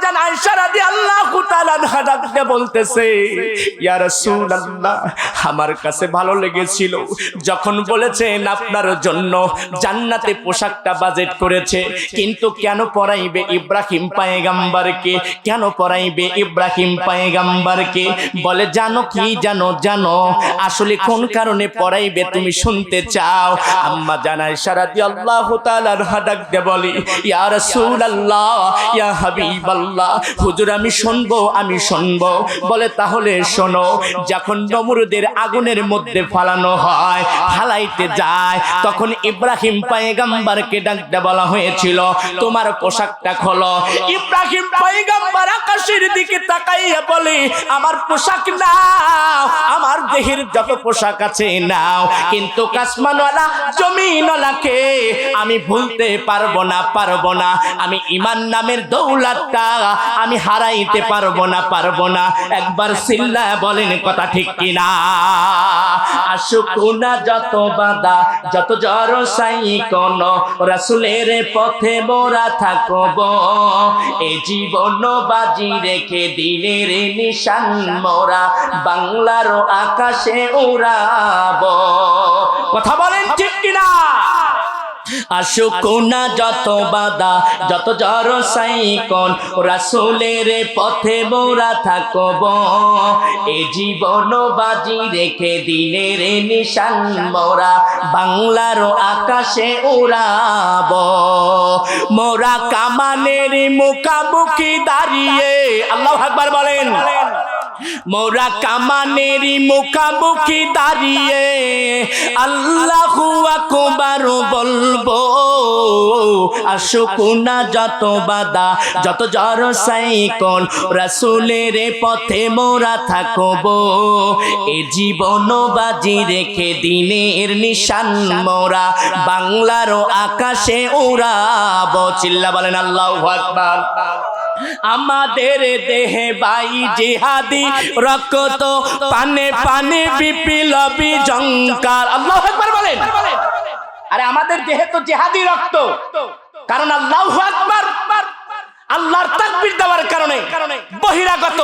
জান আয়েশা রাদিয়াল্লাহু তাআলা আনহা ডাকতে বলতেছে, ইয়া রাসূলুল্লাহ, আমার কাছে ভালো লেগেছিল যখন বলেছেন আপনার জন্য জান্নাতে পোশাকটা বাজেট করেছে, কিন্তু কেন পরাইবে ইব্রাহিম পয়গম্বরকে, কেন পরাইবে ইব্রাহিম পয়গম্বরকে? বলে জানো কি, জানো আসলে কোন কারণে পরাইবে তুমি শুনতে চাও? আম্মা জান আয়েশা রাদিয়াল্লাহু তাআলা আনহা ডাকতে বলে, ইয়া রাসূলুল্লাহ, ইয়া হাবিবাল্লাহ, হুজুর আমি শুনবো। বলে তাহলে শোনো, যখন নমরুদের আগুনের মধ্যে ফালানো হয়, ফালাইতে যায়, তখন ইব্রাহিম পয়গম্বরকে ডাকতে বলা হয়েছিল তোমার পোশাকটা খোলো। ইব্রাহিম পয়গম্বর আকাশের দিকে তাকাইয়া বলে, আমার পোশাক নাও, আমার দেহের যত পোশাক আছে নাও, কিন্তু আসমানওয়ালা জমিনওয়ালাকে আমি ভুলতে পারবো না। আমি ঈমান নামের দৌলতটা আমি হারাইতে পারবো না। একবার চিল্লায়া বলেন কথা ঠিক কিনা? আশুকুনা যত বাধা, যত জ্বর সাই কোন, রাসূলের পথে মোরা থাকব, এ জীবন বাজি রেখে দিনের নিশান মোরা বাংলার আকাশে উড়াব। কথা বলেন ঠিক কিনা? আশুকুনা যত বাধা, যত জ্বর সাইকন, রাসূলের পথে মোরা থাকব, এ জীবন বাজি রেখে দিনের নিশান মোরা বাংলার আকাশে উড়াব। মোরা কামানের মুখামুখি দাঁড়িয়ে, আল্লাহু আকবার বলেন, মোরা কামানের মুখামুখি দাঁড়িয়ে আল্লাহু আকবার বলবো। আশুকুনা যত বাধা, যত জ্বর সাইকন, রাসূলের পথে মোরা থাকব, এ জীবন বাজি রেখে দিনের নিশান মোরা বাংলার আকাশে উড়াব। চিল্লা বলেন আল্লাহু আকবার। আমাদের দেহে বাই জিহাদি রক্ত, পানে পানে বিপ্লবী জঙ্কার। আল্লাহু আকবার বলেন। আরে আমাদের দেহে তো জিহাদি রক্ত, কারণ আল্লাহু আকবার, আল্লাহর তাকবীর দেওয়ার কারণে বহিরাগত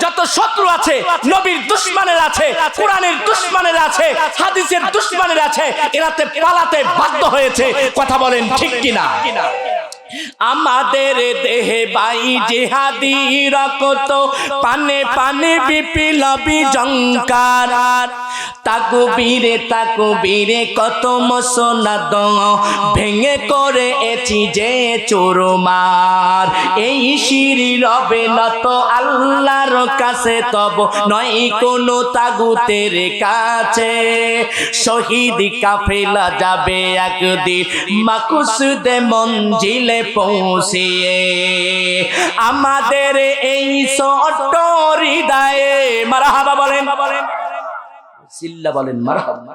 যত শত্রু আছে, নবীর দুশমনের আছে, কোরআনের দুশমনের আছে, হাদিসের দুশমনের আছে, এরাতে পালাতে বাধ্য হয়েছে। কথা বলেন ঠিক কিনা? আমাদের দেহে বাই জিহাদি রক্ত, পানে পানে বিপ্লবী জঙ্কার, তাকবীরে কত মসনদ ভেঙে করে এছি যে চুরমার, এই শিরি রবে নত আল্লাহর কাছে, তব নয় কোনো তাগুতের কাছে। শহীদ কাফেলা যাবে একদিন মাকসুদে মঞ্জিলে পৌঁছিয়ে, আমাদের এই ছোট্ট হৃদয়ে, মারহাবা বলেন, চিল্লা বলেন মারহাবা।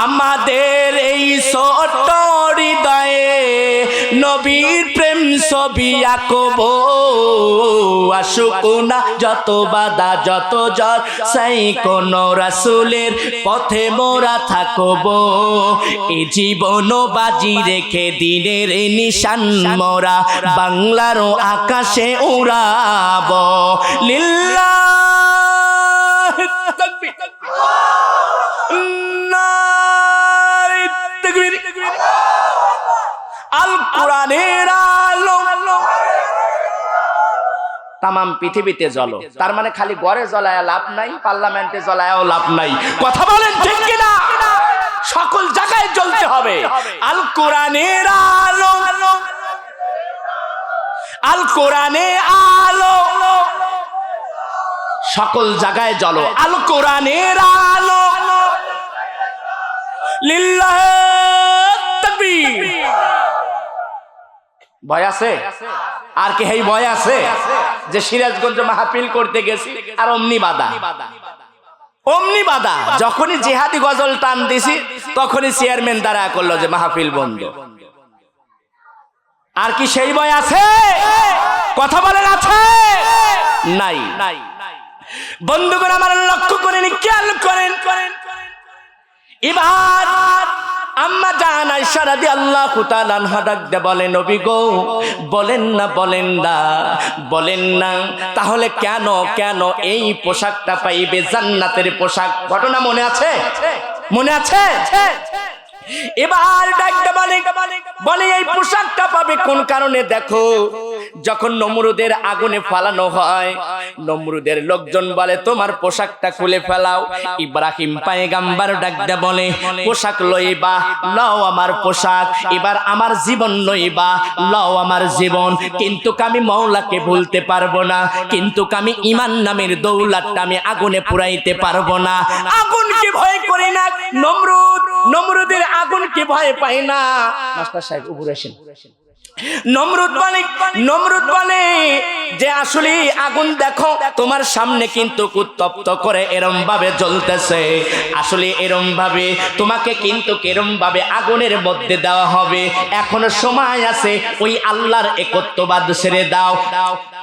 আমাদের এই ছোট্ট হৃদয়ে নবীর প্রেম ছবি আঁকব, আশুকুনা যত বাধা, যত জ্বর সাই কোন, রাসূলের পথে মোরা থাকব, এ জীবন বাজি রেখে দিনের নিশান মোরা বাংলার আকাশে উড়াব। লিল্লাহি তাকবীর, নারে তাকবীর। আল কোরআনের আলো তামাম পৃথিবীতে জ্বলো। তার মানে খালি ঘরে জ্বলায় লাভ নাই, পার্লামেন্টে জ্বলায়ও লাভ নাই। কথা বলেন ঠিক কিনা? সকল জায়গায় জ্বলতে হবে। আল কোরআনের আলো, আল কোরআনের আলো, সকল জায়গায় জ্বলো। আল কোরআনের আলো, লিল্লাহি তাকবীর। ভয় আছে? আর কি এই ভয় আছে যে সিরাজগঞ্জ মাহফিল করতে গেছি আর অমনি বাধা? যখনই জিহাদি গজল টান দিছি তখনই চেয়ারম্যান দ্বারা করলো যে মাহফিল বন্ধ। আর কি সেই ভয় আছে? কথা বলেন আছে? নাই। বন্ধুগণ আমার লক্ষ্য করেন, খেয়াল করেন, এবার আম্মা জান আয়েশা রাদিয়াল্লাহু তাআলা আনহা ডাক দিয়ে বলে, নবী গো, বলেন না তাহলে কেন এই পোশাকটা পাইবে, জান্নাতের পোশাক? ঘটনা মনে আছে? এবার ডাকতে বলে এই পোশাকটা পাবে কোন কারণে? দেখো, যখন নমরুদের আগুনে ফালানো হয়, নমরুদের লোকজন বলে তোমার পোশাকটা খুলে ফেলাও। ইব্রাহিম পয়গম্বর ডাকতে বলে, পোশাক লইবা, লও আমার পোশাক। এবার আমার জীবন লইবা, লও আমার জীবন। কিন্তু আমি মওলাকে ভুলতে পারবো না, কিন্তু আমি ঈমান নামের দৌলতটা আমি আগুনে পুরাইতে পারবো না। আগুনকে ভয় করি না, নমরুদের আগুনকে ভয় পাই না। মাস্টার সাহেব উপরে আসেন। নমরুদ বলে যে আসলে আগুন দেখো তোমার সামনে কিন্তু উত্তপ্ত করে এরম ভাবে জ্বলতেছে, আসলে এরম ভাবে তোমাকে কিন্তু এরম ভাবে আগুনের মধ্যে দেওয়া হবে। এখনো সময় আছে, ওই আল্লাহর একত্ববাদ ছেড়ে দাও,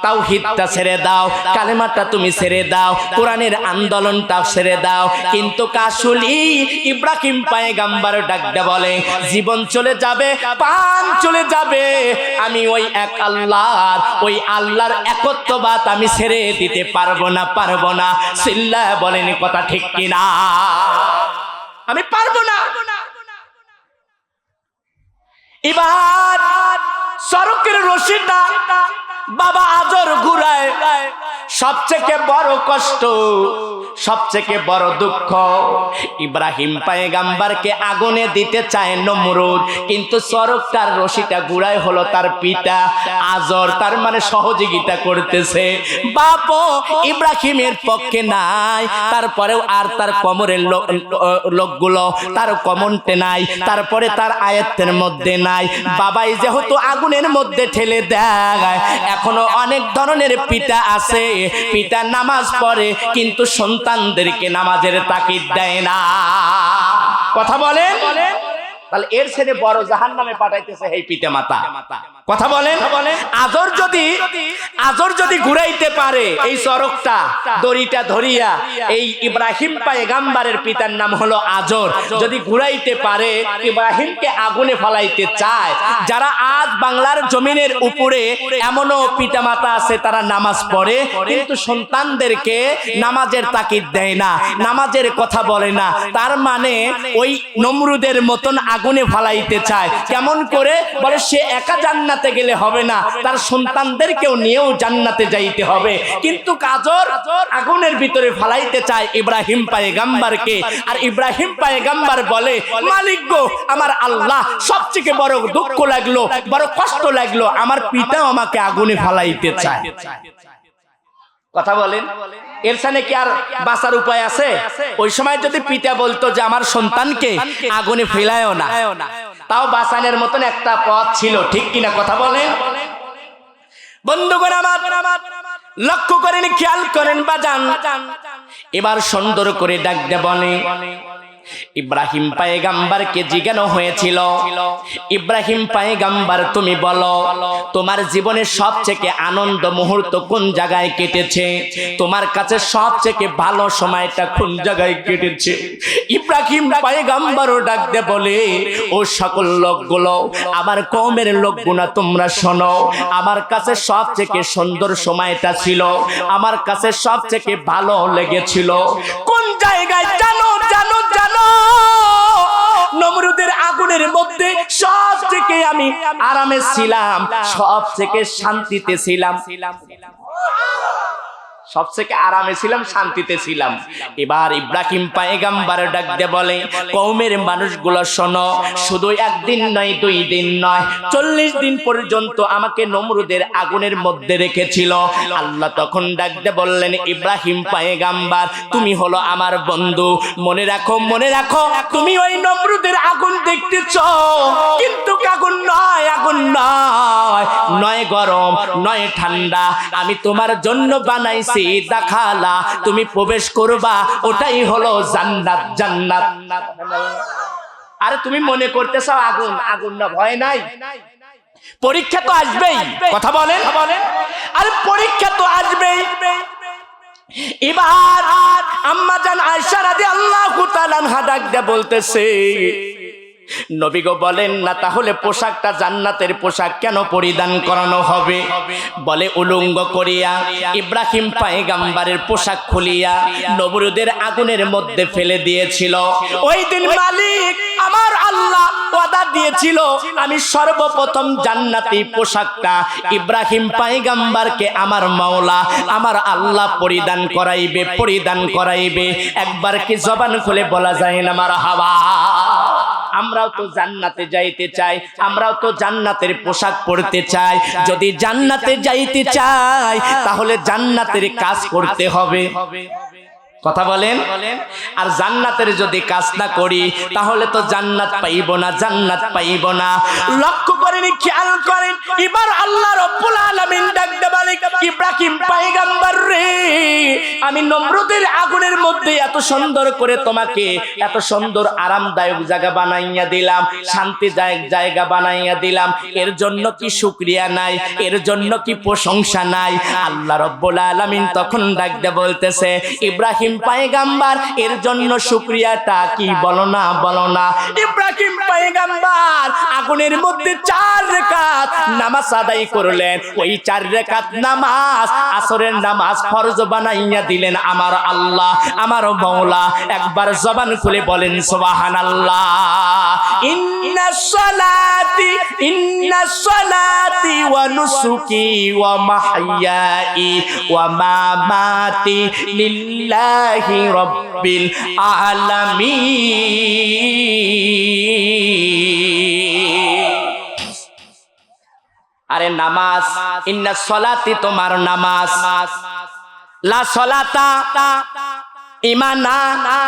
তাওহীদটা ছেড়ে দাও, কালেমাটা তুমি ছেড়ে দাও, কোরআনের আন্দোলনটা ছেড়ে দাও। কিন্তু আসলে ইব্রাহিম পয়গম্বর ডাকতে বলে, জীবন চলে যাবে, প্রাণ চলে যাবে, আমি ওই এক আল্লাহর একত্ববাদ আমি ছেড়ে দিতে পারবো না। সিল্লা বলেন কথা ঠিক কিনা? আমি পারবো না। এবার সড়কের রশিটা বাবা আজর ঘুরায়। সবচেয়ে বড় কষ্ট, সবচেয়ে বড় দুঃখ, ইব্রাহিম পয়গম্বরকে আগুনে দিতে চায় নমরুদ, কিন্তু সড়কটার রশিটা ঘুরায় হলো তার পিতা আজর, তার মানে সহযোগিতা করতেছে। বাপও ইব্রাহিমের পক্ষে নাই, তারপরেও আর তার কোমরের লোকগুলো তার কমনতে নাই, তারপরে তার আয়ত্তের মধ্যে নাই। বাবাই যেহেতু আগুনের মধ্যে ঠেলে দেয়, এখনো অনেক ধরনের পিতা আছে, পিতা নামাজ পড়ে কিন্তু সন্তানদেরকে নামাজের তাকিদ দেয় না। কথা বলেন? তাহলে এর ছেলে বড় জাহান্নামে পাঠাইতেছে এই পিতা মাতা। কথা বলেন? আজর যদি ঘুরাইতে পারে এই সড়কটা দড়িটা ধরিয়া, এই ইব্রাহিম পয়গম্বরের পিতার নাম হলো আজর, যদি ঘুরাইতে পারে, ইব্রাহিমকে আগুনে ফলাইতে চায়। যারা আজ বাংলার জমিনের উপরে এমনও পিতা মাতা আছে, তারা নামাজ পড়ে কিন্তু সন্তানদেরকে নামাজের তাকিদ দেয় না, নামাজের কথা বলে না। তার মানে ওই নমরুদের মতন আগুনে ফলাইতে চায়। কেমন করে? বলে সে একা জান্নাতে গেলে হবে না, তার সন্তানদেরকেও নিয়েও জান্নাতে যাইতে হবে। কিন্তু আজর আগুনের ভিতরে ফলাইতে চায় ইব্রাহিম পয়গম্বরকে। আর ইব্রাহিম পয়গম্বর বলে, মালিক গো, আমার আল্লাহ, সবচেয়ে বড় দুঃখ লাগলো, বড় কষ্ট লাগলো, আমার পিতাও আমাকে আগুনে ফলাইতে চায়। কথা বলেন? এর সামনে কি আর বাঁচার উপায় আছে? ওই সময় যদি পিতা বলতো যে আমার সন্তানকে আগুনে ফেলায়ও না, তাও বাঁচানোর মতন একটা পথ ছিল, ঠিক কিনা? কথা বলেন? বন্ধুগণ আমার, লক্ষ্য করেন, খেয়াল করেন বাজান। এবার সুন্দর করে ডাক দে বলে, ইব্রাহিম পয়গম্বরকে জিজ্ঞাসা হয়েছিল, ইব্রাহিম পয়গম্বর তুমি বলো তোমার জীবনের সবচেয়ে আনন্দ মুহূর্ত কোন জায়গায় কেটেছে, তোমার কাছে সবচেয়ে ভালো সময়টা কোন জায়গায় কেটেছে? ইব্রাহিম পয়গম্বর ডাক দিয়ে বলে, ও সকল লোকগুলো, আমার কওমের লোকগুলো, তোমরা শোনো, আমার কাছে সবচেয়ে সুন্দর সময়টা ছিল, আমার কাছে সবচেয়ে ভালো লেগেছিল কোন জায়গায় জানো? জানো জানো নমরুদের আগুনের মধ্যে সবথেকে আমি আরামে ছিলাম, সবথেকে শান্তিতে ছিলাম, সবথেকে আরামে ছিলাম, শান্তিতে ছিলাম। এবার ইব্রাহিম পয়গম্বর ডাক দিয়ে বলে, কওমের মানুষগুলো শোনো, শুধু একদিন নয়, 2 দিন নয়, 40 দিন পর্যন্ত আমাকে নমরুদের আগুনের মধ্যে রেখেছিল। আল্লাহ তখন ডাক দিয়ে বললেন, ইব্রাহিম পয়গম্বর তুমি হলো আমার বন্ধু, মনে রাখো, মনে রাখো, তুমি ওই নমরুদের আগুন দেখতেছো, কিন্তু আগুন নয়, আগুন নয়, নয় গরম, নয় ঠান্ডা, আমি তোমার জন্য বানাইছি দেখালা, তুমি প্রবেশ করবা, ওটাই হলো জান্নাত। জান্নাত। আরে তুমি মনে করতেছো আগুন, আগুন না, ভয় নাই, পরীক্ষা তো আসবেই। কথা বলেন? আরে পরীক্ষা তো আসবেই। এবার আম্মা জান আয়েশা রাদিয়াল্লাহু তাআলা আনহা ডাক দিয়ে বলতেছে, নবী গো বলেন না তাহলে পোশাকটা জান্নাতের পোশাক কেন পরিধান করানো হবে? বলে উলঙ্গ করিয়া ইব্রাহিম পয়গম্বরের পোশাক খুলিয়া নমরুদের আগুনের মধ্যে ফেলে দিয়েছিল। ওই দিন মালিক আমার আল্লাহ ওয়াদা দিয়েছিল আমি সর্বপ্রথম জান্নাতি পোশাকটা ইব্রাহিম পয়গম্বরকে আমার মাওলা আমার আল্লাহ পরিধান করাইবে। একবার কি জবান খুলে বলা যায় না মারহাবা? আমরাও তো জান্নাতে যাইতে চাই, আমরাও তো জান্নাতের পোশাক পরতে চাই। যদি জান্নাতে যাইতে চাই তাহলে জান্নাতের কাজ করতে হবে। কথা বলেন। আর জান্নাতের যদি কাজ না করি তাহলে তো জান্নাত পাইব না। লক্ষ্য করেন, খেয়াল করেন, এবার আল্লাহ রাব্বুল আলামিন ডাক দিয়ে বলে ইব্রাহিম পয়গম্বর রে, আমি নমরুদের আগুনের মধ্যে এত সুন্দর করে তোমাকে এত সুন্দর আরামদায়ক জায়গা বানাইয়া দিলাম, শান্তিদায়ক জায়গা বানাইয়া দিলাম। এর জন্য কি শুকরিয়া নাই? এর জন্য কি প্রশংসা নাই? আল্লাহ রাব্বুল আলামিন তখন ডাক দিয়ে বলতেছে ইব্রাহিম পয়গম্বর এর জন্য শুকরিয়াটা কি বলো না। ইব্রাহিম পয়গম্বর আগুনের মধ্যে 4 রাকাত নামাজ আদায় করলেন। ওই 4 রাকাত নামাজ আসরের নামাজ ফরজ বানাইয়া দিলেন আমার আল্লাহ আমার মাওলা। একবার জবান খুলে বলেন সুবহানাল্লাহ। ইন্নাস সালাতি ওয়া নুসুকি ওয়া মাহইয়াই ওয়া মামাতি লিল্লাহি রাব্বিল আলামিন। আরে নামাজ, ইন্নাস সালাতি তোমার নামাজ, লা সালাতা ঈমান না।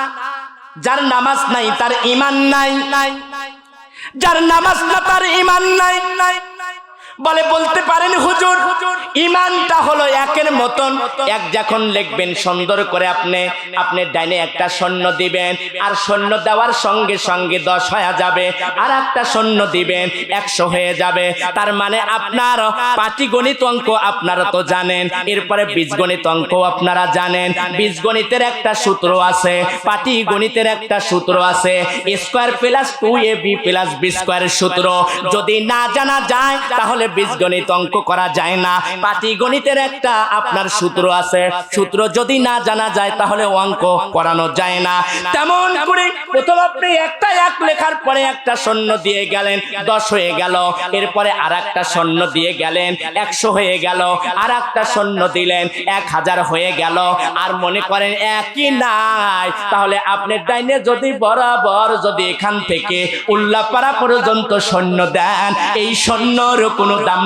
যার নামাজ নাই তার ঈমান নাই, যার নামাজ না তার ঈমান নাই। বলতে পারেন হুজুর ঈমানটা হলো একের মতন। এক যখন লিখবেন সুন্দর করে আপনি ডাইনে একটা শূন্য দিবেন, আর শূন্য দেওয়ার সঙ্গে সঙ্গে 10 হয়ে যাবে, আর একটা শূন্য দিবেন 100 হয়ে যাবে। তার মানে আপনার পাটিগণিত অঙ্ক আপনারা তো জানেন, এরপরে বীজগণিত অঙ্ক আপনারা জানেন। বীজগণিতের একটা সূত্র আছে, পাটিগণিতের একটা সূত্র আছে, square plus 2ab plus B স্কয়ারের সূত্র। যদি না জানা যায় তাহলে বীজগণিত অঙ্ক করা যায় না। পাটিগণিতের একটা আপনার সূত্র আছে, সূত্র যদি না জানা যায় তাহলে অঙ্ক করানো যায় না। তেমন করে প্রথম আপনি একটা 1 লেখার পরে একটা শূন্য দিয়ে গেলেন, 10 হয়ে গেল। এরপরে আর একটা শূন্য দিয়ে গেলেন, 100 হয়ে গেল। আর একটা শূন্য দিলেন, 1000 হয়ে গেল। আর মনে করেন একই নাই, তাহলে আপনি ডাইনে যদি বরাবর যদি এখান থেকে উল্লাপাড়া পর্যন্ত শূন্য দেন, এই শূন্যর কোনো দাম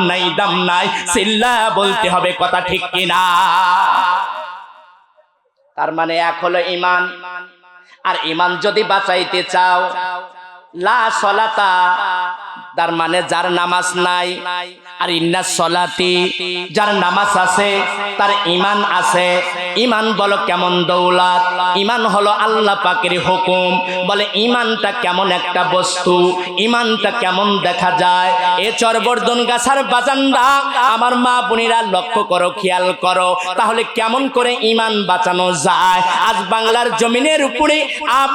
নাই। সিল্লা বলতে হবে, কথা ঠিক কিনা? তার মানে এক হলো ঈমান। আর ঈমান যদি বাঁচাইতে চাও, লা সালাতা তার মানে যার নামাজ নাই। আর ইন্নাস সালাতি যার নামাজ আছে তার ঈমান আছে। ঈমান বলো কেমন দৌলত, ঈমান হলো আল্লাহ পাকের হুকুম। বলে ঈমানটা কেমন একটা বস্তু, ঈমানটা কেমন দেখা যায়। এ চরবর্ধন গাছার বাজানরা আমার মা বোনেরা লক্ষ্য করো, খেয়াল করো, তাহলে কেমন করে ঈমান বাঁচানো যায়। আজ বাংলার জমিনের উপরে,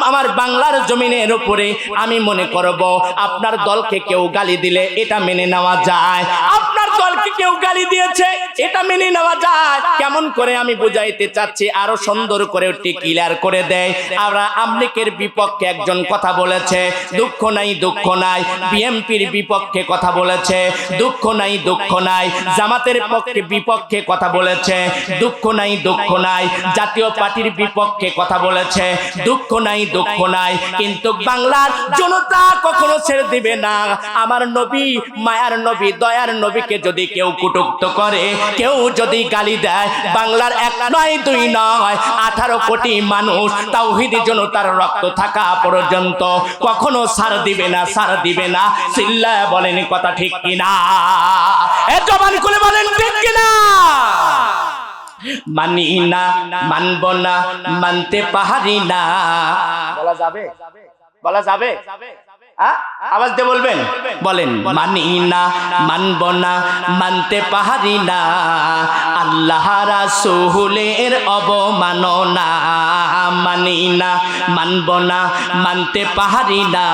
আমার বাংলার জমিনের উপরে আমি মনে করব আপনার দলকে কেউ গালি দিলে এটা মেনে নেওয়া যায়, আপনার দলকে কেউ গালি দিয়েছে এটা মেনে নেওয়া যায়। কেমন করে আমি বুঝাইতে চাচ্ছি, আরো সুন্দর করে একটু ক্লিয়ার করে দেয়। আমরা আমলিকের বিপক্ষে একজন কথা বলেছে, দুঃখ নাই। বিএমপির বিপক্ষে কথা বলেছে, দুঃখ নাই। জামাতের বিপক্ষে কথা বলেছে, দুঃখ নাই। জাতীয় পার্টির বিপক্ষে কথা বলেছে, দুঃখ নাই। কিন্তু বাংলার জনতা কখনো ছেড়ে দিবে না। আমার নবী, মায়ার নবী, দয়ার নবীকে যদি কেউ কটূক্ত করে, কেউ যদি গালি দেয়, বাংলার 1 নয় 2 নয় 18 কোটি মানুষ তাওহীদি জনতার রক্ত থাকা পর্যন্ত কখনো ছাড় দিবে না। সিল্লা বলেন, কথা ঠিক কিনা? এ জবান খুলে বলেন ঠিক কিনা? মানি না, মানব না, মানতে পারি না। বলা যাবে? আওয়াজ দিয়ে বলবেন, বলেন। মানি না, মানব না, মানতে পারি না আল্লাহ রাসূলের অবমাননা। মানি না, মানব না, মানতে পারি না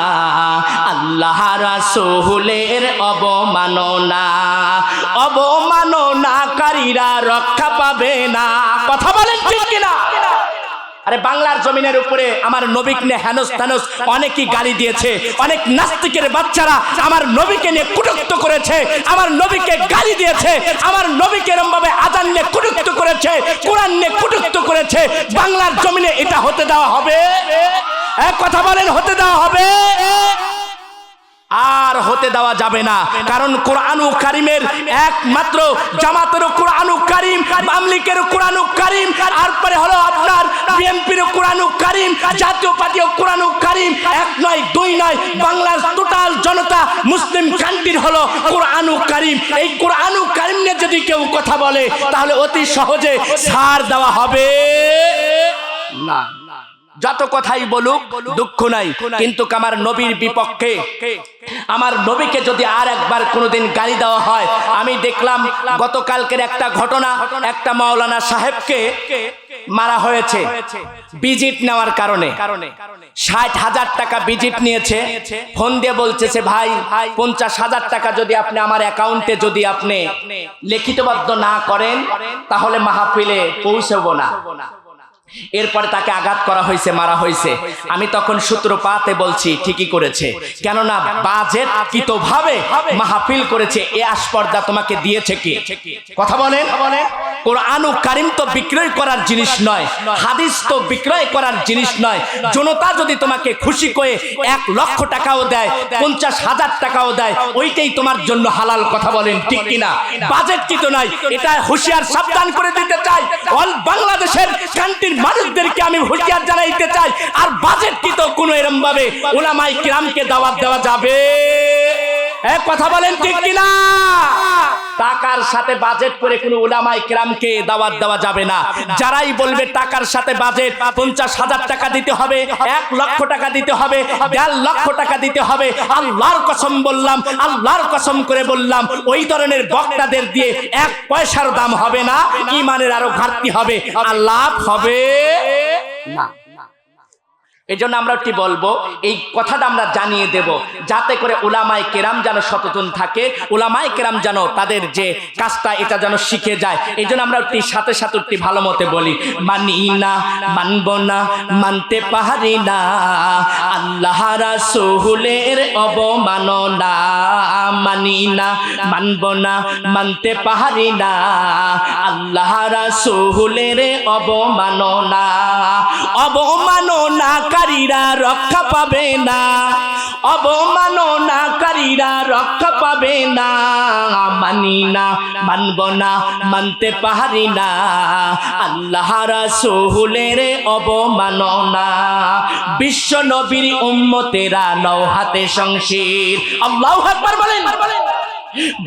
আল্লাহ রাসূলের অবমাননা। অবমাননাকারীরা রক্ষা পাবে না। কথা বলেন ঠিক কিনা? আরে বাংলার জমিনের উপরে আমার নবীকে নিয়ে হেনস তেনস অনেকেই গালি দিয়েছে। অনেক নাস্তিকের বাচ্চারা আমার নবীকে নিয়ে কটূক্ত করেছে, আমার নবীকে গালি দিয়েছে, আমার নবীকে এরকম ভাবে আযান নিয়ে কটূক্ত করেছে, কোরআন নিয়ে কটূক্ত করেছে। বাংলার জমিনে এটা হতে দেওয়া হবে? এক কথা বলেন, হতে দেওয়া হবে? আর হতে দেওয়া যাবে না। কারণ কোরআনুল কারীমের একমাত্র জামাতের কোরআনুল কারীম, আমলিকের কোরআনুল কারীম, আর পরে হলো আপনার বিএনপির কোরআনুল কারীম, জাতীয় পার্টির কোরআনুল কারীম। এক নয়, দুই নয়, বাংলার টোটাল জনতা মুসলিম কান্ট্রির হলো কোরআনুল কারীম। এই কোরআনুল কারীম নিয়ে যদি কেউ কথা বলে তাহলে অতি সহজে ছাড় দেওয়া হবে না। যত কথাই বলুক দুঃখ নাই, কিন্তু আমার নবীর বিপক্ষে, আমার নবীকে যদি আর একবার কোনোদিন গালি দেওয়া হয়। আমি দেখলাম গতকালকের একটা ঘটনা, একটা মাওলানা সাহেবকে মারা হয়েছে ভিজিট নেওয়ার কারণে। 60,000 টাকা ভিজিট নিয়েছে। ফোন দিয়ে বলতেছে, ভাই 50,000 টাকা যদি আপনি আমার অ্যাকাউন্টে যদি আপনি লিখিতবদ্ধ না করেন তাহলে মাহফিলে পৌঁছবো না। এরপরে তাকে আঘাত করা হয়েছে, মারা হয়েছে। আমি তখন সূত্রপাতে বলছি ঠিকই করেছে, কেননা বাজেট কিতভাবে মাহফিল করেছে এ আসপর্দা তোমাকে দিয়েছে কে? কথা বলেন। কোরআনুল কারীম তো বিক্রয় করার জিনিস নয়, হাদিস তো বিক্রয় করার জিনিস নয়। জনতা যদি তোমাকে খুশি করে 1 লক্ষ টাকাও দেয়, 50,000 টাকাও দেয়, ওইটাই তোমার জন্য হালাল। কথা বলেন ঠিক কিনা? বাজেট কিত নাই, এটা হুঁশিয়ার সাবধান করে দিতে চাই। অল বাংলাদেশের কান্ট্রির মানুষদেরকে আমি হুঁশিয়ার জানাইতে চাই। আর বাজেট কি তো কোনো এরকম ভাবে উলামায়ে কিরামকে দাওয়াত দেওয়া যাবে? এক কথা বলেন ঠিক কিনা? টাকার সাথে বাজেট করে কোনো উলামায়ে কিরামকে দাওয়াত দেওয়া যাবে না। যারাই বলবে টাকার সাথে বাজেট 50,000 টাকা দিতে হবে, 1 লক্ষ টাকা দিতে হবে, 1.5 লক্ষ টাকা দিতে হবে, আল্লাহর কসম বললাম, আল্লাহর কসম করে বললাম, ওই ধরনের বক্তাদের দিয়ে 1 পয়সার দাম হবে না, ঈমানের আরো ঘাটতি হবে, আর লাভ হবে না। এই জন্য আমরা কি বলবো, এই কথাটা আমরা জানিয়ে দেব যাতে করে উলামায়ে কেরাম যেন সচেতন থাকে, উলামায়ে কেরাম যেন তাদের যে কাজটা এটা যেন শিখে যায়। এই জন্য আমরা সাথে সাথে ভালো মতে বলি, মানি না, মানব না, মানতে পারি না আল্লাহ রাসূলের অবমাননা। মানি না, মানব না, মানতে পারি না আল্লাহ রাসূলের অবমাননা। অবমাননাকারীরা রক্ষা পাবে না, অবমাননাকারীরা রক্ষা পাবে না। মানি না, মানব না, মানতে পারি না আল্লাহ রাসূলের অবমাননা। বিশ্ব নবীর উম্মতেরা নও হাতে শমশির। আল্লাহু আকবার বলেন।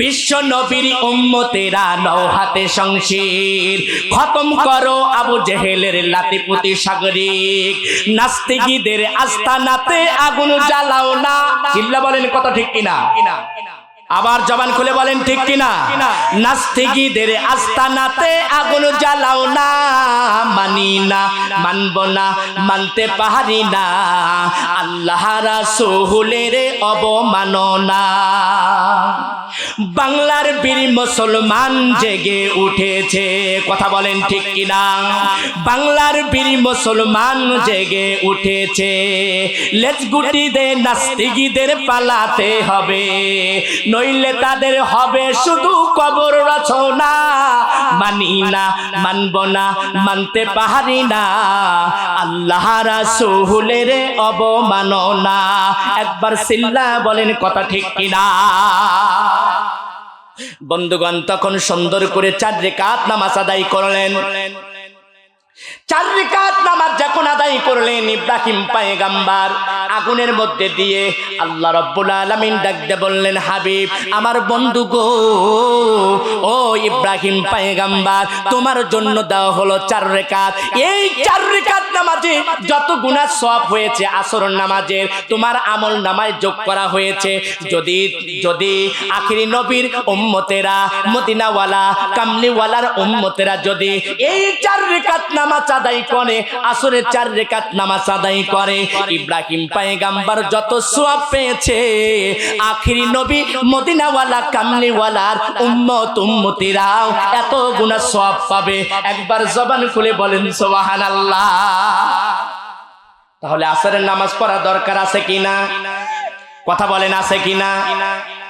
বিশ্ব নবীর উম্মতেরা নও হাতে শমশির। খতম করো আবু জেহেলের লাতিপুতি সাগরিক। নাস্তিকীদের আস্তানাতে আগুন জ্বালাও না। চিল্লা বলেন কথা ঠিক কিনা? আবার জবান খুলে বলেন ঠিক কিনা? নাস্তিকীদের আস্তানাতে আগুন জ্বালাও না। মানি না, মানব না, মানতে পারি না আল্লাহ রাসূলের অবমাননা। বাংলার বীর মুসলমান জেগে উঠেছে। কথা বলেন ঠিক কিনা? বাংলার বীর মুসলমান জেগে উঠেছে। লেজ গুটি দে নাস্তিকীদের পালাতে হবে, নইলে তাদের হবে শুধু কবর রচনা। মানি না, মানব না, মানতে পারি না আল্লাহ রাসূলের অবমাননা। একবার সিল্লা বলেন কথা ঠিক কিনা? বন্ধুগণ তখন সুন্দর করে 4 রাকাত নামাজ আদায় করলেন। চার রাকাত নামাজ যখন আদায় করলেন ইব্রাহিম পয়গম্বর আগুনের মধ্যে দিয়ে আল্লাহ রাব্বুল আলামিন ডাক দিয়ে বললেন, হাবিব আমার বন্ধু গো, ও ইব্রাহিম পয়গম্বর তোমার জন্য দেওয়া হলো 4 রাকাত। এই 4 রাকাত নামাজে যত গুনাহ সওয়াব হয়েছে আসর নামাজের তোমার আমল নামায় যোগ করা হয়েছে। যদি আখিরি নবীর উম্মতেরা, মদিনাওয়ালা কামলিওয়ালার উম্মতেরা যদি এই 4 রাকাত নামাজ আদায় করে, আসরের 4 রাকাত নামাজ আদায় করে, ইব্রাহিম পয়গম্বর যত সওয়াব পেয়েছে আখিরি নবী মদিনাওয়ালা কামলিওয়ালার উম্মতিরাও এত গুনাহ সওয়াব পাবে। একবার জবান খুলে বলেন সুবহানাল্লাহ। তাহলে আসরের নামাজ পড়া দরকার আছে কিনা? কথা বলেন আছে কিনা?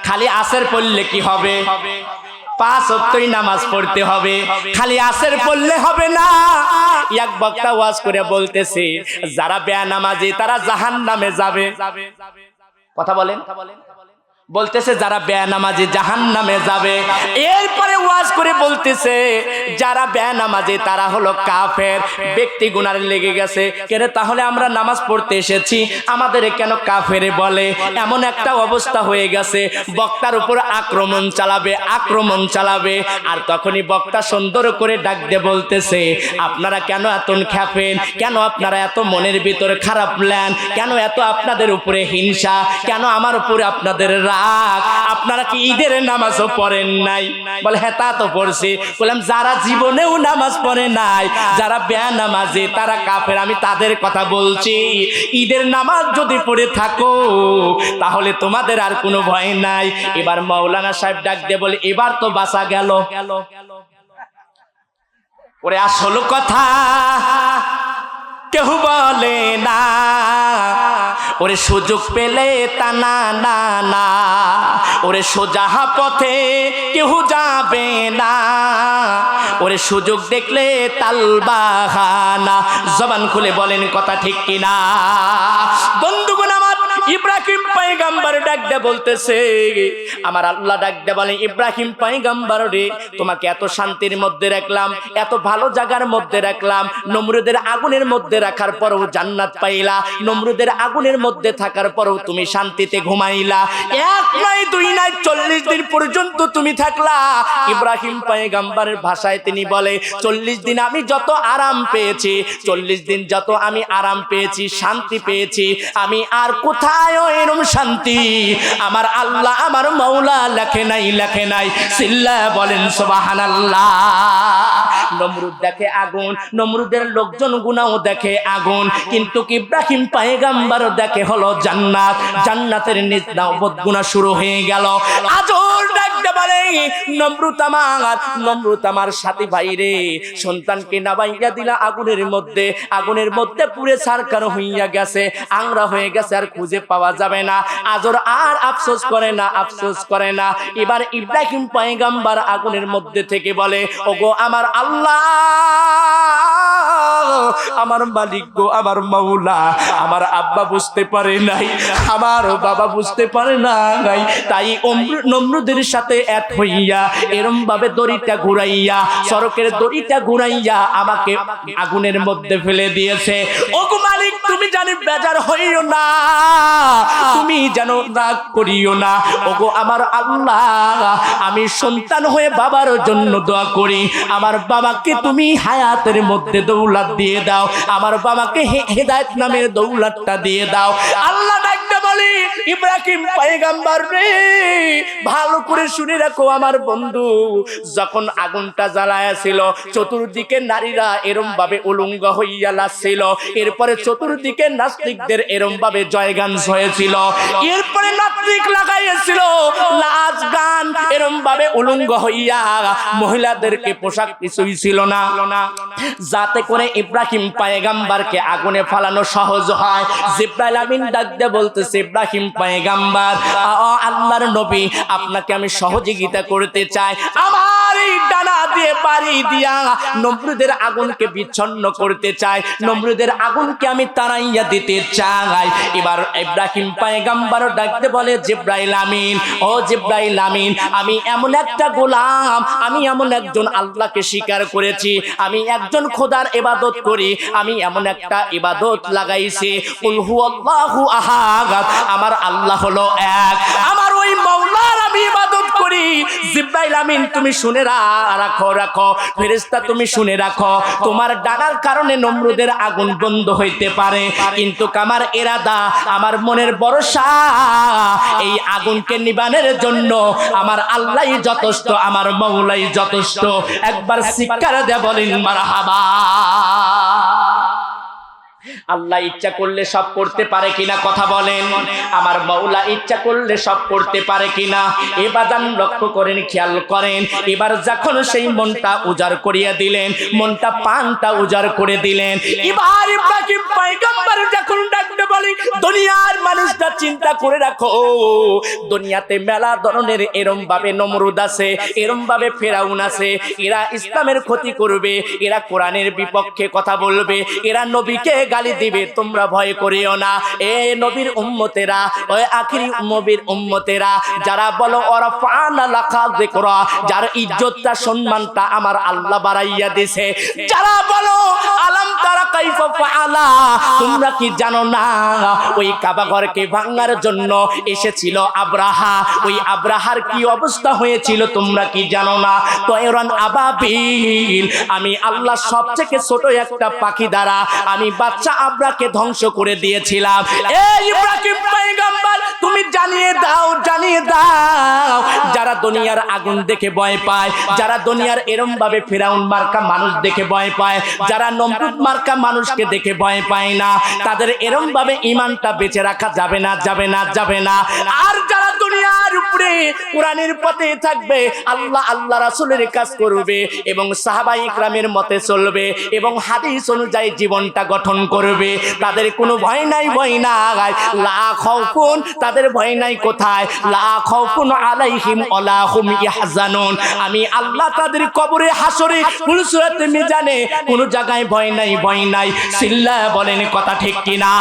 খালি আসর পড়লে কি হবে? 5 ওয়াক্তই নামাজ পড়তে হবে। খালি আসর পড়লে হবে না। এক বক্তা ওয়াজ করে বলতেছে যারা বেনামাজি তারা জাহান্নামে যাবে। কথা বলেন, বলতেছে যারা বেনামাজি জাহান্নামে যাবে। এরপরে ওয়াজ করে বলতেছে যারা বেনামাজি তারা হলো কাফের। ব্যক্তি গুনার লেগে গেছে, কেন তাহলে আমরা নামাজ পড়তে এসেছি আমাদের কেন কাফের বলে? এমন একটা অবস্থা হয়ে গেছে, বক্তার উপর আক্রমণ চালাবে। আর তখনই বক্তা সুন্দর করে ডাক দিয়ে বলতেছে আপনারা কেন এত খেপেন? কেন আপনারা এত মনের ভিতর খারাপ নেন? কেন এত আপনাদের উপরে হিংসা? কেন আমার উপরে আপনাদের রাগ? আপনারা কি ঈদের নামাজও পড়েন নাই? বলে হ্যাঁ তা তো পড়ছি। বললাম যারা জীবনেও নামাজ পড়ে নাই, যারা বেনামাজি তারা কাফের, আমি তাদের কথা বলছি। ঈদের নামাজ যদি পড়ে থাকো তাহলে তোমাদের আর কোনো ভয় নাই। এবার মাওলানা সাহেব ডাক দিয়ে বলে এবার তো বাঁচা গেল। ওরে আসল কথা কেউ বলে না, ওরে সুযোগ পেলে তা না না না, ওরে সোজা পথে কেউ যাবে না, ওরে সুযোগ দেখলে তাল বাহানা। জবান খুলে বলেন কথা ঠিক কিনা? বন্ধুগণ আমার ইব্রাহিম পয়গম্বর ডাক দিয়ে বলতেছে, আমার আল্লাহ ডাক দিয়ে বলেন ইব্রাহিম পয়গম্বর রে তোমাকে এত শান্তির মধ্যে রাখলাম, এত ভালো জায়গার মধ্যে রাখলাম, নমরুদের আগুনের মধ্যে রাখার পরেও জান্নাত পাইলা, নমরুদের আগুনের মধ্যে থাকার পরেও তুমি শান্তিতে ঘুমাইলা। 1 নয় 2 নয় 40 দিন পর্যন্ত তুমি থাকলা। ইব্রাহিম পয়গম্বরের ভাষায় তিনি বলে 40 দিন আমি যত আরাম পেয়েছি, 40 দিন যত আমি আরাম পেয়েছি, শান্তি পেয়েছি, আমি আর কোথায় এরকম শান্তি আমার আল্লাহ আমার মাওলা লেখে নাই। সিল্লা বলেন সুবহানাল্লাহ। নমরুদ দেখে আগুন, নমরুদের লোকজন গুনাও দেখে আগুন, কিন্তু ইব্রাহিম পয়গম্বর দেখে হলো জান্নাত। জান্নাতের নিজ নবদ গুনাহ শুরু হয়ে গেল। আজর ডাকতে বলে নমরুদ আমার সাথী ভাই রে, সন্তানকে নাবাইয়া দিলা আগুনের মধ্যে পুড়ে ছারখার হইয়া গেছে, আংরা হয়ে গেছে, আর খুঁজে পাওয়া যাবে না। আজর আর আফসোস করে না। এবার ইব্রাহিম পয়গম্বর আগুনের মধ্যে থেকে বলে ওগো আমার আল্লাহ, আমার মালিক গো, আমার মাওলা, আমার আব্বা বুঝতে পারে নাই, আমার বাবা বুঝতে পারে নাই, তাই নমরুদের সাথে এক হইয়া এরম ভাবে দড়িটা ঘুরাইয়া, সড়কের দড়িটা ঘুরাইয়া আমাকে আগুনের মধ্যে ফেলে দিয়েছে। ওগো মালিক তুমি জানি বেজার হইও না, তুমি যেন রাগ করিও না। ওগো আমার আল্লাহ, আমি সন্তান হয়ে বাবার জন্য দোয়া করি, আমার বাবাকে তুমি হায়াতের মধ্যে দৌলত দিয়ে দাও, আমার বাবাকে হেদায়েত নামের দৌলতটা দিয়ে দাও। আল্লাহ ডাকতে বলি ইব্রাহিম পয়গম্বর রে ভালো করে শুনে রাখো আমার বন্ধু, যখন আগুনটা জ্বালায়াছিল চতুর্দিকে নারীরা এরম ভাবে উলঙ্গ হইয়া লাছিল, এরপরে চতুর্দিকে নাস্তিকদের এরম ভাবে জয়গান হয়েছিল, এরপরে নাস্তিক লাগাইছিল নাচ গান, এরম ভাবে উলঙ্গ হইয়া মহিলাদেরকে পোশাক কিছুই ছিল না, যাতে করে ইব্রাহিম পয়গম্বরকে আগুনে ফালানো সহজ হয়। জিবরাইল আমিন ডাক দিয়ে বলতেছে ইব্রাহিম পয়গম্বর আল্লাহর নবী আপনাকে আমি সহযোগিতা করতে চাই, আমার এই ডানা দিয়ে বাড়ি দিয়া নমরুদের আগুনকে বিচ্ছিন্ন করতে চাই, নমরুদের আগুনকে আমি তাড়াইয়া দিতে চাই। এবার ইব্রাহিম পয়গম্বর ডাকতে বলে, জিবরাইল আমিন, ও জিবরাইল আমিন, আমি এমন একটা গোলাম, আমি এমন একজন আল্লাহকে স্বীকার করেছি, আমি একজন খোদার ইবাদত করি, আমি এমন একটা ইবাদত লাগাইছি, কুল হুয়াল্লাহু আহাদ, আমার আল্লাহ হলো এক, আমার ওই মাওলার আমি ইবাদত করি। জিবরাইল আমিন তুমি শুনে রাখো, ফেরেশতা তুমি শুনে রাখো, তোমার ডানার কারণে নমরুদের আগুন বন্ধ হইতে পারে, কিন্তু আমার ইরাদা, আমার মনের ভরসা, এই আগুনকে নিবানের জন্য আমার আল্লাহই যথেষ্ট, আমার মাওলাই যথেষ্ট। একবার চিৎকার দিয়ে বলেন মারহাবা। আল্লাহ ইচ্ছা করলে সব করতে পারে কিনা কথা বলেন, আমার মাওলা ইচ্ছা করলে সব করতে পারে কিনা। এবার লক্ষ্য করেন, খেয়াল করেন, এবার যখন সেই মনটা উজাড় করিয়া দিলেন, মনটা পানটা উজাড় করে দিলেন, এবার ইব্রাহিম পয়গম্বর যখন ডাকতে বলি, দুনিয়ার মানুষটা চিন্তা করে রাখো, দুনিয়াতে মেলা ধরনের এরম ভাবে নমরুদ আছে, এরম ভাবে ফেরাউন আছে, এরা ইসলামের ক্ষতি করবে, এরা কোরআনের বিপক্ষে কথা বলবে, এরা নবীকে গালি দিবে, তোমরা ভয় করিও না। এ নবীর উম্মতেরা, ওই আখিরি নবীর উম্মতেরা যারা বলো ওরা ফানা লাকা যিকরা, যার ইজ্জতটা সম্মানটা আমার আল্লাহ বাড়াইয়া দিয়েছে, যারা বলো আলাম তারা কাইফা ফাআলা, তোমরা কি জানো না ওই কাবা ঘরকে ভাঙার জন্য এসেছিল আব্রাহা, ওই আব্রাহার কি অবস্থা হয়েছিল তোমরা কি জানো না। তয়রান আবাবিল, আমি আল্লাহ সবথেকে ছোট একটা পাখি দ্বারা আমি বাচ্চা আব্রাকে ধ্বংস করে দিয়েছিলাম। এই ইব্রাহিম পয়গম্বর তুমি জানিয়ে দাও, জানিয়ে দাও, যারা দুনিয়ার আগুন দেখে ভয় পায়, যারা দুনিয়ার এরম ভাবে ফেরাউন মার্কা মানুষ দেখে ভয় পায়, যারা নমরুদ মার্কা মানুষকে দেখে ভয় পায় না, তাদের এরম ভাবে ঈমানটা বেঁচে রাখা যাবে না, যাবে না, যাবে না। আর যারা দুনিয়ার উপরে কোরআনের পথে থাকবে, আল্লাহ আল্লাহ রাসূলের কাজ করবে এবং সাহাবায়ে ইকরামের মতে চলবে এবং হাদিস অনুযায়ী জীবনটা গঠন করবে, তাদের কোনো ভয় নাই, ভয় নাই, লা খাউফুন, তাদের ভয় নাই কোথায়, লা খাউফুন আলাইহিম ওয়ালা হুম ইয়াহজানুন, আমি আল্লাহ তাদের কবরে হাসরে ফুলসুরাতে মিজানে কোনো জায়গায় ভয় নাই, ভয় নাই। সিল্লা বলেন কথা ঠিক কিনা?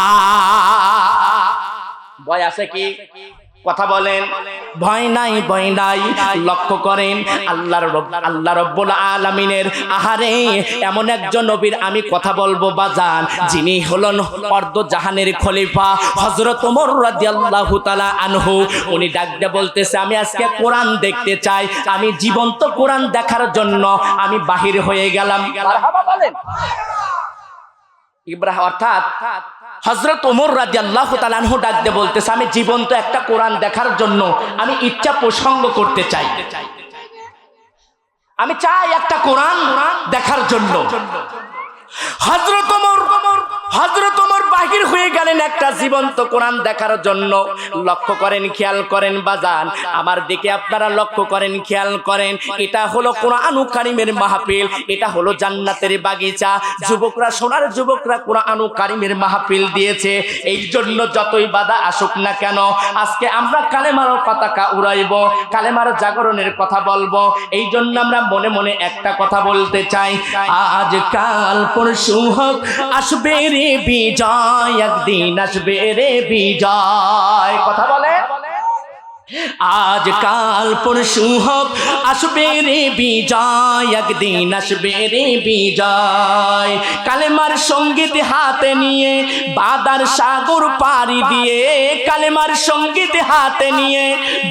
ভয় আছে কি? কথা বলেন, ভয় নাই, ভয় নাই। লক্ষ্য করেন আল্লাহ রাব্বুল আলামিনের আহারে এমন একজন নবীর আমি কথা বলবো বাজান, যিনি হলেন অর্ধ জাহানের খলিফা হযরত ওমর রাদিয়াল্লাহু তাআলা আনহু। উনি ডাক দিয়ে বলতেছে, আমি আজকে কোরআন দেখতে চাই, আমি জীবন্ত কোরআন দেখার জন্য আমি বাহির হয়ে গেলাম। মারহাবা বলেন। ইব্রাহিম অর্থাৎ হযরত ওমর রাদিয়াল্লাহু তাআলা আনহু ডাক দিয়ে বলতেছে, আমি জীবন্ত একটা কোরআন দেখার জন্য আমি ইচ্ছা প্রসঙ্গ করতে চাই, আমি চাই একটা কোরআন দেখার জন্য। হযরত ওমর বাহির হয়ে গেলেন একটা জীবন্ত কোরআন দেখার জন্য। লক্ষ্য করেন, খেয়াল করেন বাজান, আমার দিকে আপনারা লক্ষ্য করেন, খেয়াল করেন, এটা হলো কোরআনুল কারীমের মাহফিল, এটা হলো জান্নাতের বাগিচা। যুবকরা, সোনার যুবকরা কোরআনুল কারীমের মাহফিল দিয়েছে, এই জন্য যতই বাধা আসুক না কেন আজকে আমরা কালেমার পতাকা উড়াইব, কালেমার জাগরণের কথা বলবো। এই জন্য আমরা মনে মনে একটা কথা বলতে চাই, আজ কাল পরশু হোক আসবে রে বিজয়, একদিন আসবে রে বিজয়। কথা বলে, আজ কাল পরশু হোক আসবে রে বিজয়, একদিন আসবে রে বিজয়। কালেমার সঙ্গীত হাতে নিয়ে বাদার সাগর পাড়ি দিয়ে, কালেমার সঙ্গীত হাতে নিয়ে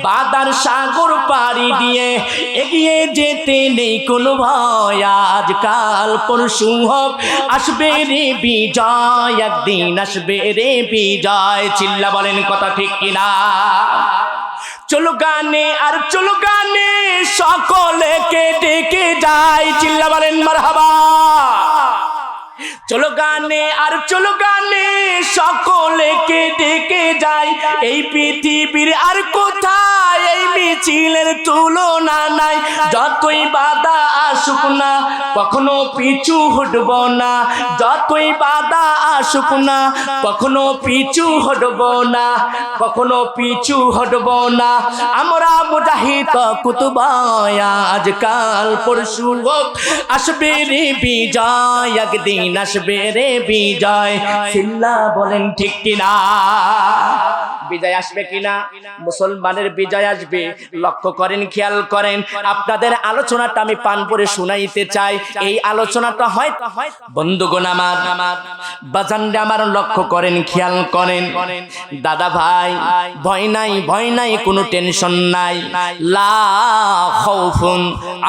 বাদার সাগর পাড়ি দিয়ে এগিয়ে যেতে নেই কোনো ভয়। আজ কাল পরশু হোক আসবে রে বিজয়, একদিন আসবে রে বিজয়। চিল্লা বলেন কথা ঠিক কিনা? চলো গানে আর চলো গানে সকলকে ডেকে যাই, চিল্লা বলেন মারহাবা। চলো গানে আর চলো গানে সকলকে ডেকে যাই, এই পৃথিবীর আর কোথায় এই মিছিলের তুলনা নাই। যতই বাধা আসুক না কখনো পিছু হটব না, যতই বাধা আসুক না কখনো পিছু হটব না, কখনো পিছু হটব না। আমরা মুজাহিদ কুতুবায় আজকাল পরশু হোক আসবে রে বিজয়, একদিন আসবে রে বিজয়। সিল্লা বলেন ঠিক কিনা? বিজয় আসবে কিনা? মুসলমানের বিজয় আসবে। লক্ষ্য করেন, খেয়াল করেন, আপনাদের আলোচনাটা আমি পান করে শুনাইতে চাই। এই আলোচনাটা হয় বন্ধুগণ আমার, বাজানরা আমার, লক্ষ্য করেন, খেয়াল করেন। দাদা ভাই, ভয় নাই, ভয় নাই, কোনো টেনশন নাই। লা খাউফুন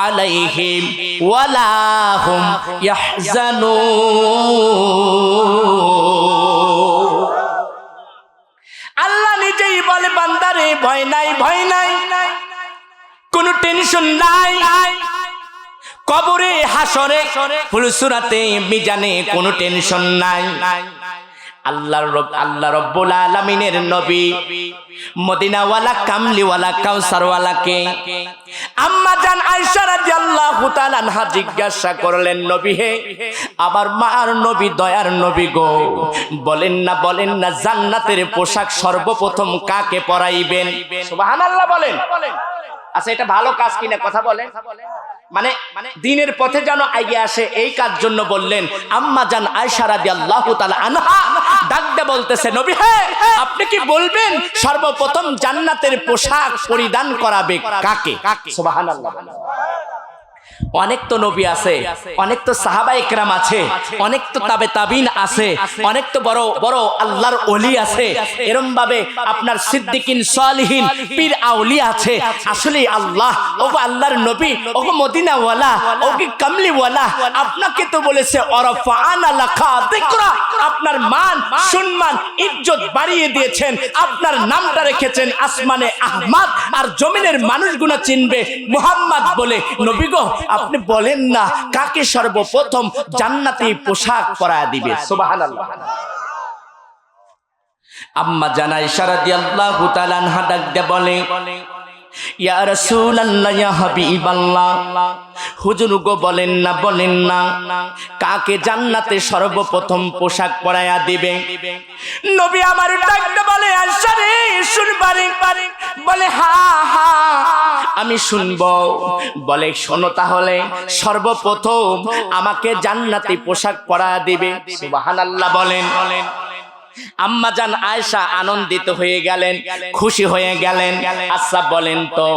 আলাইহিম ওয়ালা হুম ইয়াহজানুন। আল্লাহ নিজেই বলে, বান্দারে ভয় নাই, ভয় নাই, কোনো টেনশন নাই। কবরে, হাসরে, ফুলসুরাতে, মিজানে কোনো টেনশন নাই। আল্লাহ রব্বুল আলামিনের নবী মদিনাওয়ালা, কামলিওয়ালা, কাউসারওয়ালাকে আম্মা জান আয়েশা রাদিয়াল্লাহু তাআলা আনহা জিজ্ঞাসা করলেন, নবী হে, আবার মার নবী, দয়ার নবী গো, বলেন না, বলেন না, জান্নাতের পোশাক সর্বপ্রথম কাকে পরাইবেন? সুবহানাল্লাহ বলেন। আচ্ছা, এটা ভালো কাজ কিনা কথা বলেন? মানে দ্বীনের পথে যেন এগিয়ে আসে, এই কাজ জন্য বললেন। আম্মা জান আয়েশা রাদিয়াল্লাহু তাআলা আনহা ডাকতে বলতেছে, নবী হে, আপনি কি বলবেন সর্বপ্রথম জান্নাতের পোশাক পরিধান করাবে কাকে? সুবহানাল্লাহ। অনেক তো নবী আছে, অনেক তো সাহাবায়ে কেরাম আছে, অনেক তো তাবে তাবিন আছে, অনেক তো বড় বড় আল্লাহর ওলি আছে, এরকম ভাবে আপনার সিদ্দিকিন, সালিহিন, পীর আউলিয়া আছে। আসলে আল্লাহ, ওগো আল্লাহর নবী, ওগো মদিনাওয়ালা, ওগো কামলিওয়ালা আপনাকে তো বলেছে ওয়ারাফা'না লাকা যিকরা, আপনার মান, সম্মান, ইজ্জত বাড়িয়ে দিয়েছেন, আপনার নামটা রেখেছেন আসমানে আহমদ, আর জমিনের মানুষগুলো চিনবে মুহাম্মদ বলে। নবী গো, আপনি বলেন না কাকে সর্বপ্রথম জান্নাতি পোশাক পরায়া দিবে? সুবহানাল্লাহ। আম্মা জান আয়েশা রাদিয়াল্লাহু তাআলা আনহা ডাকতে বলে, ইয়া রাসূলুল্লাহ, ইয়া হাবিবাল্লাহ, হুজুর গো, বলেন না, বলেন না, কাকে জান্নাতে সর্বপ্রথম পোশাক পরায়া দিবে? নবী আমার ডাকতে বলে, আয়েশা রে, শুনবারে? বলে, হ্যাঁ হ্যাঁ আমি শুনবো। বলে, শোনো তাহলে, সর্বপ্রথম আমাকে জান্নাতি পোশাক পরায়া দিবে। সুবহানাল্লাহ বলেন। আম্মা জান আয়েশা আনন্দিত হয়ে গেলেন, খুশি হয়ে গেলেন। আচ্ছা বলেন তো,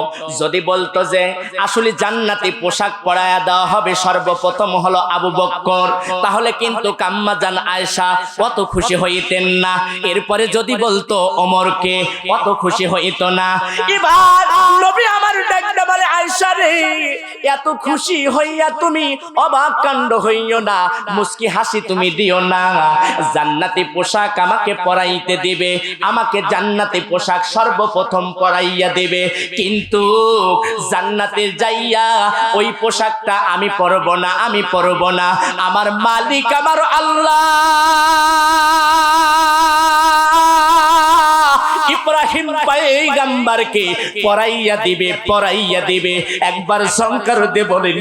যদি বলতো যে আসলে জান্নাতি পোশাক পরায়া দেওয়া হবে সর্বপ্রথম হলো আবু বকর, তাহলে কিন্তু আম্মা জান আয়েশা অত খুশি হইতেন না। এরপরে যদি বলতো ওমরকে, অত খুশি হইতো না। এবার নবী আমার ডাকতে বলে, আয়েশা রে, এত খুশি হইয়া তুমি অবাক কাণ্ড হইও না, মুস্কি হাসি তুমি দিও না। জান্নাতি পোশাক আমাকে পরাইতে দিবে, আমাকে জান্নাতি পোশাক সর্বপ্রথম পরাইয়া দিবে, কিন্তু জান্নাতে যাইয়া ওই পোশাকটা আমি পরব না, আমি পরব না। আমার মালিক, আমার আল্লাহ ইব্রাহিম পয়গম্বরকে পরাইয়া দিবে, পরাইয়া দিবে। একবার সংকার দে বলেন।